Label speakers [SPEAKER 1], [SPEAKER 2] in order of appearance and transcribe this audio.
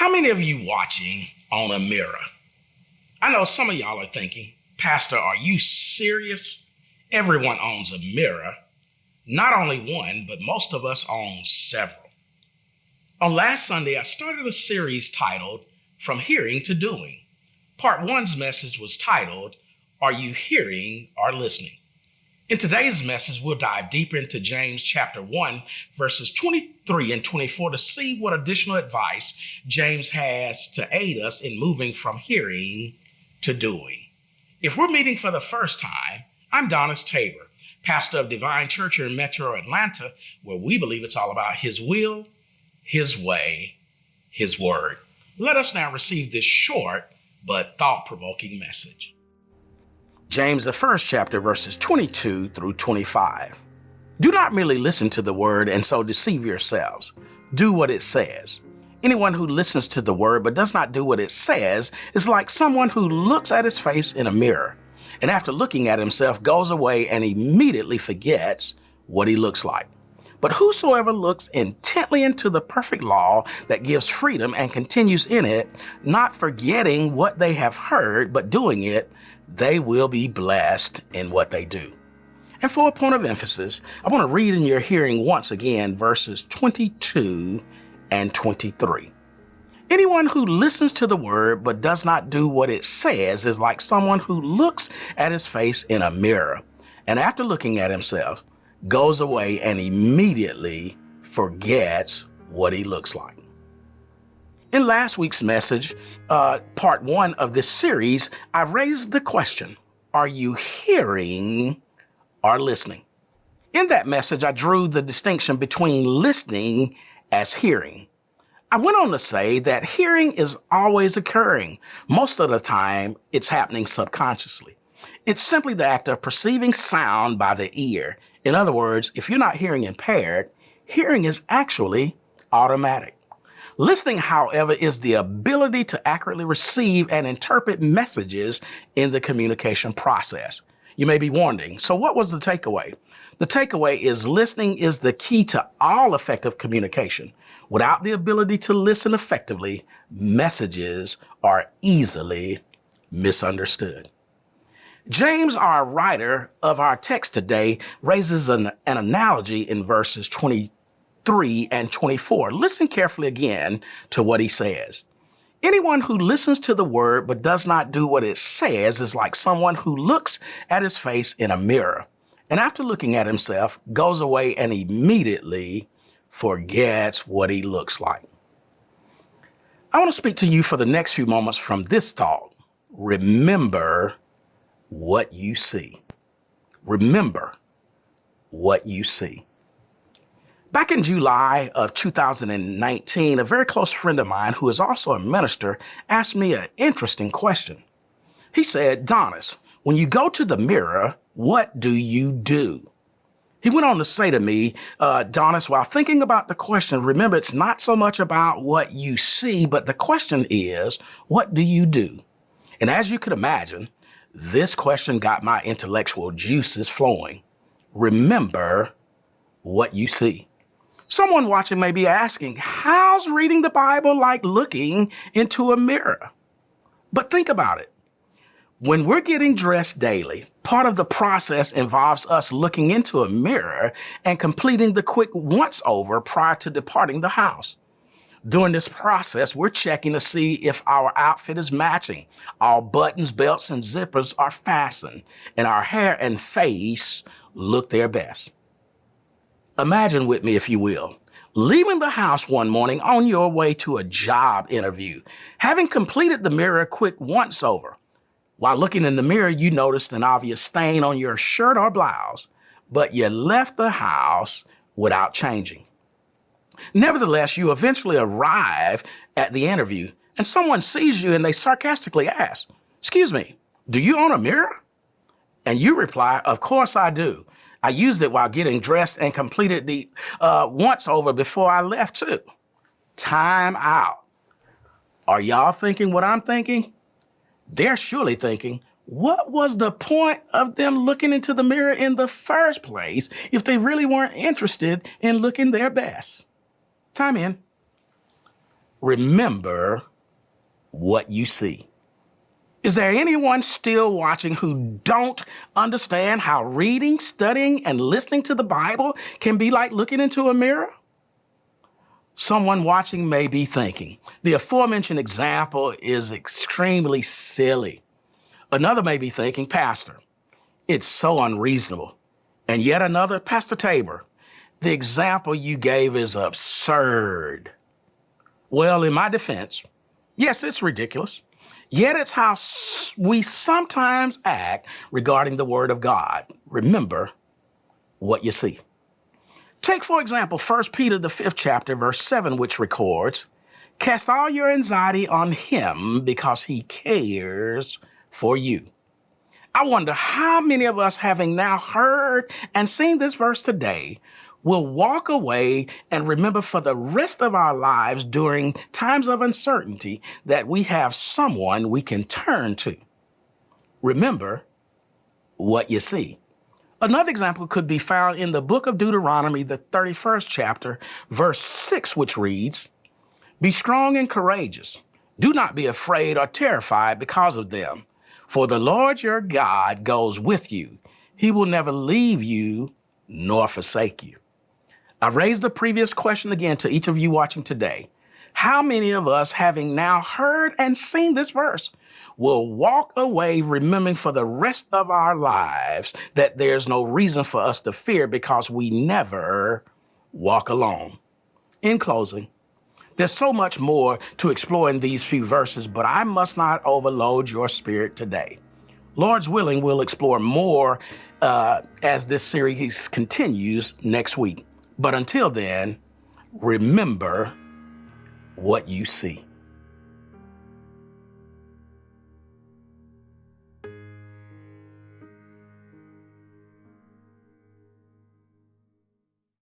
[SPEAKER 1] How many of you watching on a mirror? I know some of y'all are thinking, Pastor, are you serious? Everyone owns a mirror. Not only one, but most of us own several. On last Sunday, I started a series titled From Hearing to Doing. Part one's message was titled, Are You Hearing or Listening? In today's message, we'll dive deeper into James chapter 1, verses 23 and 24 to see what additional advice James has to aid us in moving from hearing to doing. If we're meeting for the first time, I'm Donnice Tabor, pastor of Divine Church here in Metro Atlanta, where we believe it's all about His will, His way, His word. Let us now receive this short but thought-provoking message. James, the first chapter, verses 22 through 25. Do not merely listen to the word and so deceive yourselves. Do what it says. Anyone who listens to the word but does not do what it says is like someone who looks at his face in a mirror, and after looking at himself goes away and immediately forgets what he looks like. But whosoever looks intently into the perfect law that gives freedom and continues in it, not forgetting what they have heard, but doing it, they will be blessed in what they do. And for a point of emphasis, I want to read in your hearing once again verses 22 and 23. Anyone who listens to the word but does not do what it says is like someone who looks at his face in a mirror, and after looking at himself, goes away and immediately forgets what he looks like. In last week's message, part one of this series, I raised the question, are you hearing or listening? In that message, I drew the distinction between listening as hearing. I went on to say that hearing is always occurring. Most of the time, it's happening subconsciously. It's simply the act of perceiving sound by the ear. In other words, if you're not hearing impaired, hearing is actually automatic. Listening, however, is the ability to accurately receive and interpret messages in the communication process. You may be wondering, so what was the takeaway? The takeaway is listening is the key to all effective communication. Without the ability to listen effectively, messages are easily misunderstood. James, our writer of our text today, raises an analogy in verses 23 and 24. Listen carefully again to what he says. Anyone who listens to the word but does not do what it says is like someone who looks at his face in a mirror, and after looking at himself, goes away and immediately forgets what he looks like. I want to speak to you for the next few moments from this thought. Remember what you see. Remember what you see. Back in July of 2019, a very close friend of mine who is also a minister asked me an interesting question. He said, Donnice, when you go to the mirror, what do you do? He went on to say to me, Donnice, while thinking about the question, remember, it's not so much about what you see, but the question is, what do you do? And as you could imagine, this question got my intellectual juices flowing. Remember what you see. Someone watching may be asking, how's reading the Bible like looking into a mirror? But think about it. When we're getting dressed daily, part of the process involves us looking into a mirror and completing the quick once-over prior to departing the house. During this process, we're checking to see if our outfit is matching, all buttons, belts, and zippers are fastened, and our hair and face look their best. Imagine with me, if you will, leaving the house one morning on your way to a job interview, having completed the mirror quick once-over. While looking in the mirror, you noticed an obvious stain on your shirt or blouse, but you left the house without changing. Nevertheless, you eventually arrive at the interview, and someone sees you and they sarcastically ask, excuse me, do you own a mirror? And you reply, of course I do. I used it while getting dressed and completed the once-over before I left too. Time out. Are y'all thinking what I'm thinking? They're surely thinking, what was the point of them looking into the mirror in the first place if they really weren't interested in looking their best? Time in. remember what you see. Is there anyone still watching who don't understand how reading, studying, and listening to the Bible can be like looking into a mirror? Someone watching may be thinking, the aforementioned example is extremely silly. Another may be thinking, Pastor, it's so unreasonable. And yet another, Pastor Tabor, the example you gave is absurd. Well, in my defense, yes, it's ridiculous. Yet it's how we sometimes act regarding the Word of God. Remember what you see. Take, for example, 1 Peter, the 5th chapter, verse 7, which records, cast all your anxiety on him because he cares for you. I wonder how many of us, having now heard and seen this verse today, will walk away and remember for the rest of our lives during times of uncertainty that we have someone we can turn to. Remember what you see. Another example could be found in the book of Deuteronomy, the 31st chapter, verse 6, which reads, be strong and courageous. Do not be afraid or terrified because of them, for the Lord your God goes with you. He will never leave you nor forsake you. I raised the previous question again to each of you watching today. How many of us, having now heard and seen this verse, will walk away remembering for the rest of our lives that there's no reason for us to fear because we never walk alone? In closing, there's so much more to explore in these few verses, but I must not overload your spirit today. Lord's willing, we'll explore more as this series continues next week. But until then, remember what you see.